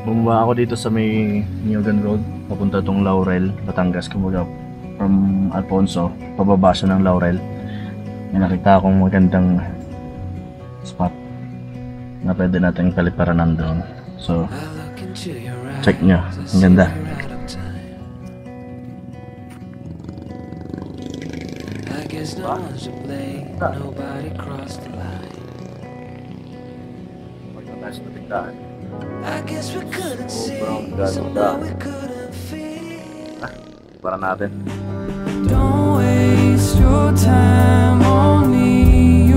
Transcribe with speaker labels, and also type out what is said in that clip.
Speaker 1: Bumaba ako dito sa may Niogan Road, papunta tong Laurel, Batangas. Kumbaga, from Alfonso, pababa siya ng Laurel. May nakita akong magandang spot na pwede natin kaliparan nandun. So, check nyo. Ang ganda. Diba? Maganda sa tigdaan. Sobrang ganda. Para natin.
Speaker 2: Don't waste your time on me.